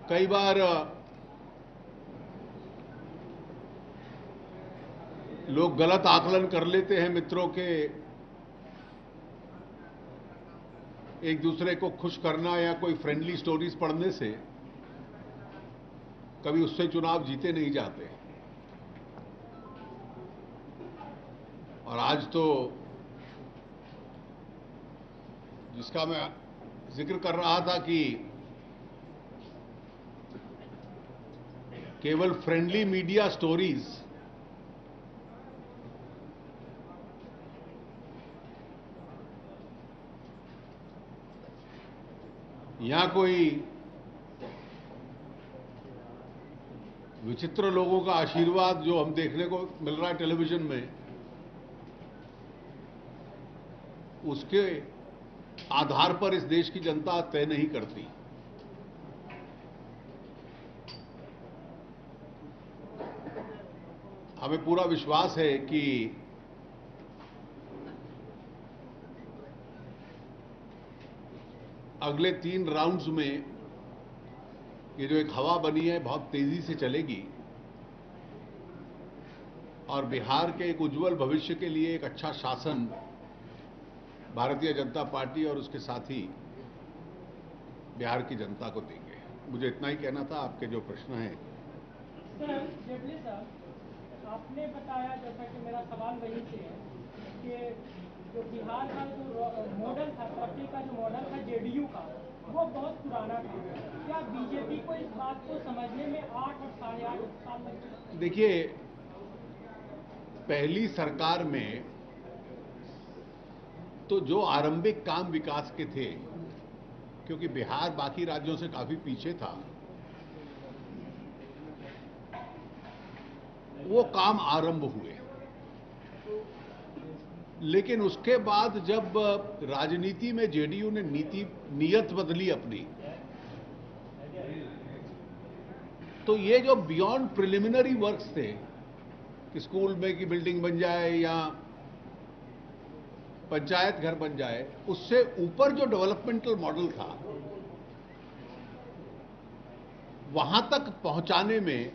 कई बार लोग गलत आकलन कर लेते हैं मित्रों के, एक दूसरे को खुश करना या कोई फ्रेंडली स्टोरीज पढ़ने से कभी उससे चुनाव जीते नहीं जाते। और आज तो जिसका मैं जिक्र कर रहा था कि केवल फ्रेंडली मीडिया स्टोरीज या कोई विचित्र लोगों का आशीर्वाद जो हम देखने को मिल रहा है टेलीविजन में, उसके आधार पर इस देश की जनता तय नहीं करती। हमें पूरा विश्वास है कि अगले 3 राउंड्स में ये जो एक हवा बनी है बहुत तेजी से चलेगी और बिहार के एक उज्जवल भविष्य के लिए एक अच्छा शासन भारतीय जनता पार्टी और उसके साथी बिहार की जनता को देंगे। मुझे इतना ही कहना था। आपके जो प्रश्न हैं। सर जेटली साहब, आपने बताया, जैसा कि मेरा सवाल वही से है कि जो बिहार का जो मॉडल था, तरक्की का जो मॉडल था जेडीयू का, वो बहुत पुराना था। क्या बीजेपी को इस बात को समझने में 8 और 8.5 साल लगे? देखिए, पहली सरकार में तो जो आरंभिक काम विकास के थे, क्योंकि बिहार बाकी राज्यों से काफी पीछे था, वो काम आरंभ हुए। लेकिन उसके बाद जब राजनीति में जेडीयू ने नीयत बदली अपनी, तो ये जो बियॉन्ड प्रिलिमिनरी वर्क्स थे कि स्कूल में की बिल्डिंग बन जाए या पंचायत घर बन जाए, उससे ऊपर जो डेवलपमेंटल मॉडल था वहां तक पहुंचाने में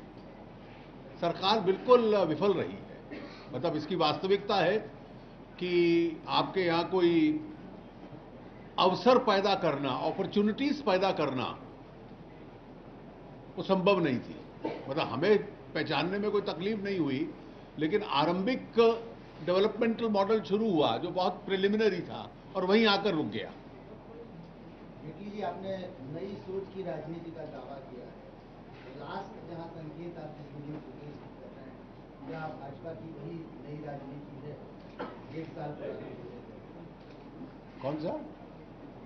सरकार बिल्कुल विफल रही है। मतलब इसकी वास्तविकता है कि आपके यहां कोई अवसर पैदा करना, अपॉर्चुनिटीज पैदा करना, वो संभव नहीं थी। मतलब हमें पहचानने में कोई तकलीफ नहीं हुई, लेकिन आरंभिक डेवलपमेंटल मॉडल शुरू हुआ जो बहुत प्रिलिमिनरी था और वहीं आकर रुक गया। जेटली जी, आपने नई सोच की राजनीति का दावा किया है। लास्ट जहां संकेत आप कर रहे हैं, क्या भाजपा की वही नई राजनीति है? 1 साल पहले कौन सा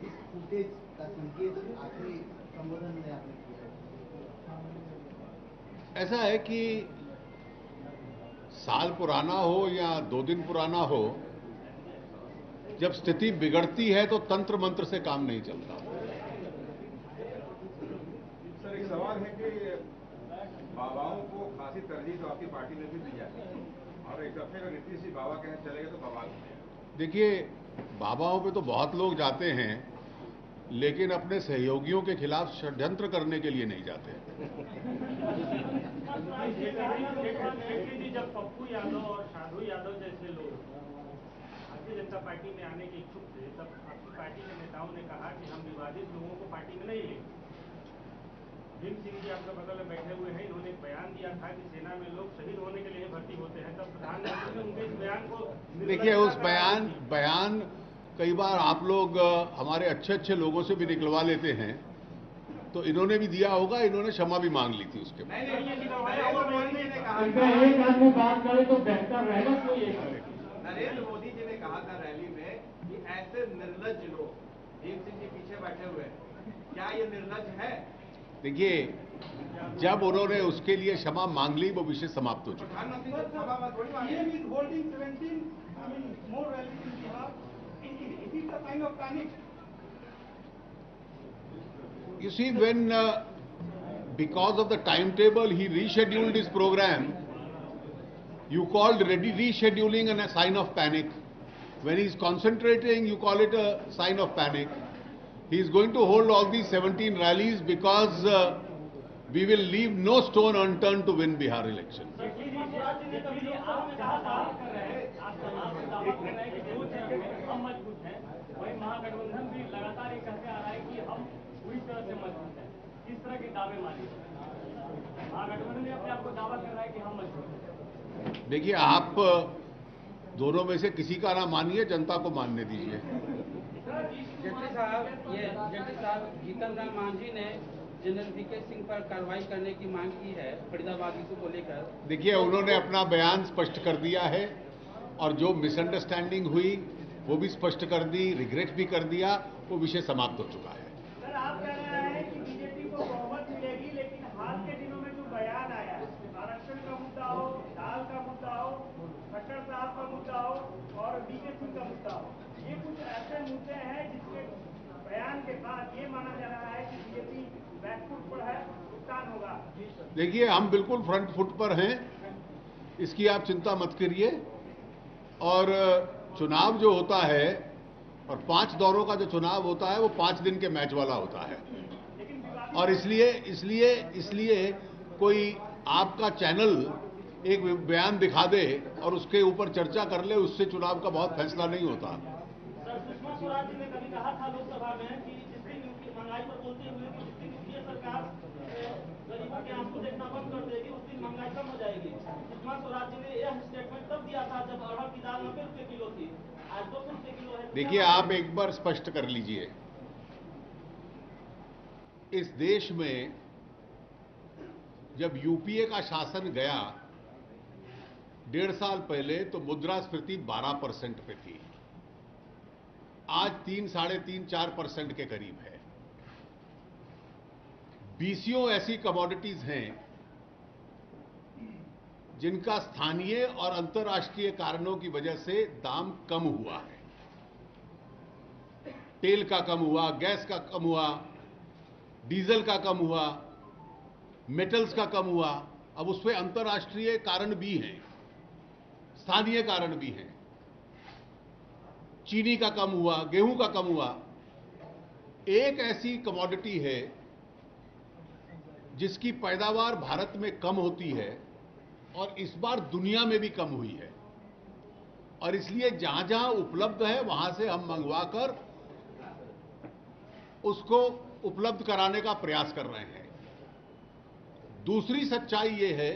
इस फुटेज का संकेत आखिरी संबोधन में आपने किया है? ऐसा है कि साल पुराना हो या 2 दिन पुराना हो, जब स्थिति बिगड़ती है तो तंत्र मंत्र से काम नहीं चलता। सर, एक सवाल है कि बाबाओं को खासी तरजीह तो आपकी पार्टी में भी दी जाती है, और एक दफे अगर नीतीश जी बाबा कहें चले गए तो बवाल हो जाएगा। देखिए, बाबाओं पे तो बहुत लोग जाते हैं, लेकिन अपने सहयोगियों के खिलाफ षड्यंत्र करने के लिए नहीं जाते। जब पप्पू यादव और साधु यादव जैसे लोग भारतीय जनता पार्टी में आने के इच्छुक थे, तब आपकी पार्टी के नेताओं ने कहा कि हम विवादित लोगों को पार्टी में नहीं लेंगे। भीम सिंह जी आपके बगल में बैठे हुए हैं, इन्होंने एक बयान दिया था कि सेना में लोग शहीद होने के लिए भर्ती होते हैं। तब प्रधानमंत्री ने उनके इस बयान को, देखिए, उस बयान कई बार आप लोग हमारे अच्छे लोगों से भी निकलवा लेते हैं, तो इन्होंने भी दिया होगा, इन्होंने क्षमा भी मांग ली थी उसके बाद। नरेंद्र मोदी जी ने कहा था रैली में कि ऐसे निर्लज लोग, भीम सिंह जी पीछे बैठे हुए हैं, क्या ये निर्लज है? देखिए, जब उन्होंने उसके लिए क्षमा मांग ली, वो विषय समाप्त हो चुका। प्रधानमंत्री को क्षमा मत थोड़ी। You see, when because of the timetable he rescheduled his program, you called rescheduling a sign of panic. When he's concentrating, you call it a sign of panic. He is going to hold all these 17 rallies because we will leave no stone unturned to win Bihar election. वही महागठबंधन भी लगातार ये कहते आ रहा है कि हम पूरी तरह से मजबूत हैं। किस तरह के दावे मानिए? महागठबंधन ने अपने आप को दावा कर रहा है कि हम मजबूत हैं। देखिए, आप दोनों में से किसी का ना मानिए, जनता को मानने दीजिए। जेटली साहब जीतन राम मांझी ने जनरल वीके सिंह पर कार्रवाई करने की मांग की है फरीदाबाद इशू को लेकर। देखिए, उन्होंने अपना बयान स्पष्ट कर दिया है और जो मिसअंडरस्टैंडिंग हुई वो भी स्पष्ट कर दी, रिग्रेट भी कर दिया, वो विषय समाप्त हो चुका है। सर, आप कह रहे हैं कि बीजेपी को बहुमत मिलेगी, लेकिन हाल के दिनों में जो बयान आया, आरक्षण का मुद्दा हो, दाल का मुद्दा हो, खट्टर साहब का मुद्दा हो और वीके सिंह का मुद्दा हो, ये कुछ ऐसे मुद्दे हैं जिसके बयान के बाद ये माना जा रहा है कि बीजेपी बैकफुट पर है, नुकसान होगा। देखिए, हम बिल्कुल फ्रंट फुट पर हैं, इसकी आप चिंता मत करिए। और चुनाव जो होता है और 5 दौरों का जो चुनाव होता है वो 5 दिन के मैच वाला होता है। और इसलिए कोई आपका चैनल एक बयान दिखा दे और उसके ऊपर चर्चा कर ले, उससे चुनाव का बहुत फैसला नहीं होता। सर, सुषमा स्वराज जी ने कभी कहा था लोकसभा में कि जिस दिन महंगाई पर बोलते हुए कि जिस दिन यूपीए सरकार गरीबों के आंसू देखना बंद कर देगी उस दिन महंगाई कम हो जाएगी। सुषमा स्वराज जी ने यह स्टेटमेंट तब दिया था जब अरहर की दाल 90 रुपए किलो थी, आज 200 रुपए किलो है। देखिए, आप एक बार स्पष्ट कर लीजिए, इस देश में जब यूपीए का शासन गया 1.5 साल पहले तो मुद्रास्फीति 12% पे थी, आज 3, साढ़े 3, 4% के करीब है। बीसियों ऐसी कमोडिटीज हैं जिनका स्थानीय और अंतर्राष्ट्रीय कारणों की वजह से दाम कम हुआ है। तेल का कम हुआ, गैस का कम हुआ, डीजल का कम हुआ, मेटल्स का कम हुआ। अब उसमें अंतर्राष्ट्रीय कारण भी हैं, स्थानीय कारण भी हैं। चीनी का कम हुआ, गेहूं का कम हुआ। एक ऐसी कमोडिटी है जिसकी पैदावार भारत में कम होती है और इस बार दुनिया में भी कम हुई है, और इसलिए जहां जहां उपलब्ध है वहां से हम मंगवाकर उसको उपलब्ध कराने का प्रयास कर रहे हैं। दूसरी सच्चाई ये है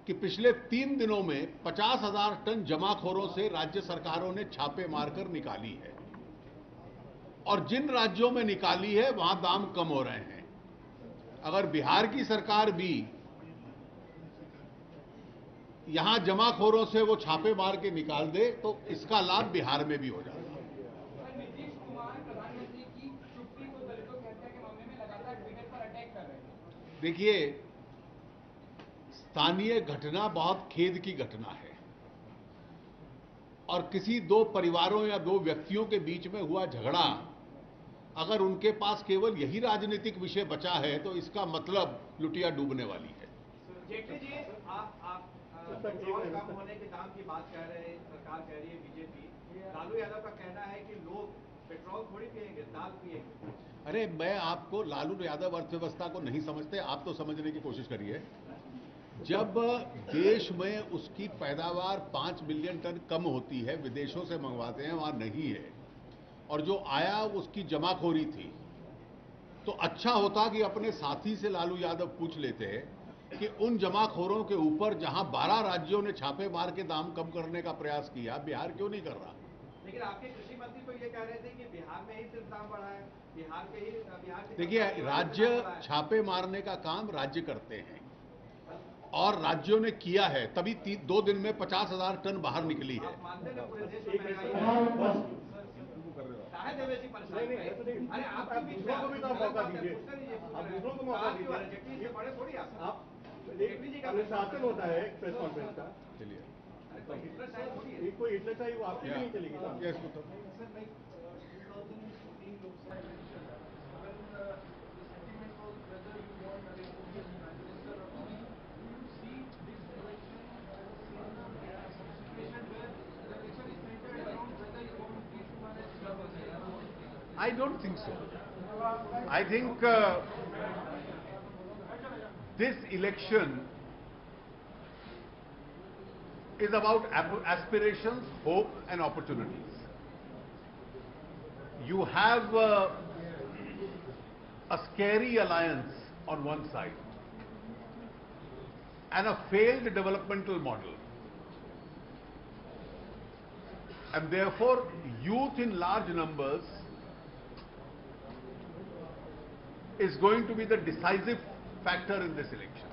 कि पिछले 3 दिनों में 50,000 टन जमाखोरों से राज्य सरकारों ने छापे मारकर निकाली है, और जिन राज्यों में निकाली है वहां दाम कम हो रहे हैं। अगर बिहार की सरकार भी यहां जमाखोरों से वो छापे मार के निकाल दे तो इसका लाभ बिहार में भी हो जाएगा। नीतीश कुमार प्रधानमंत्री की चुप्पी को दलितों की हत्या के मामले में लगातार ट्विटर पर अटैक कर रहे हैं। देखिए, स्थानीय घटना बहुत खेद की घटना है, और किसी 2 परिवारों या 2 व्यक्तियों के बीच में हुआ झगड़ा अगर उनके पास केवल यही राजनीतिक विषय बचा है तो इसका मतलब लुटिया डूबने वाली है। जेटली जी, आप पेट्रोल कम होने के दाम की बात कर रहे हैं, सरकार कह रही है बीजेपी। लालू यादव का कहना है कि लोग पेट्रोल थोड़ी पिएंगे, दाल पिएंगे। अरे, मैं आपको लालू यादव अर्थव्यवस्था को नहीं समझते, आप तो समझने की कोशिश करिए। जब देश में उसकी पैदावार 5 मिलियन टन कम होती है, विदेशों से मंगवाते हैं, वहां नहीं है, और जो आया उसकी जमाखोरी थी, तो अच्छा होता कि अपने साथी से लालू यादव पूछ लेते कि उन जमाखोरों के ऊपर जहां 12 राज्यों ने छापे मार के दाम कम करने का प्रयास किया, बिहार क्यों नहीं कर रहा। लेकिन आपके कृषि मंत्री तो ये कह रहे थे कि बिहार में ही सिर्फ दाम बढ़ा है, बिहार के देखिए, राज्य छापे मारने का काम राज्य करते हैं और राज्यों ने किया है, तभी 2 दिन में 50,000 टन बाहर निकली है। आप मानते हैं पूरे देश में महंगाई है, देवेश जी परेशान है। अरे आपको भी तो मौका दीजिए, आप दूसरों को मौका दीजिए। जेटली से बड़े थोड़ी आप जेटली जी का अनुशासन होता है प्रेस कॉन्फ्रेंस का। चलिए, कोई हिटलरशाही वो आपकी भी नहीं चलेगी। Yes, I don't think so. I think this election is about aspirations, hope and opportunities. You have a scary alliance on one side and a failed developmental model. And therefore, youth in large numbers is going to be the decisive factor in this election.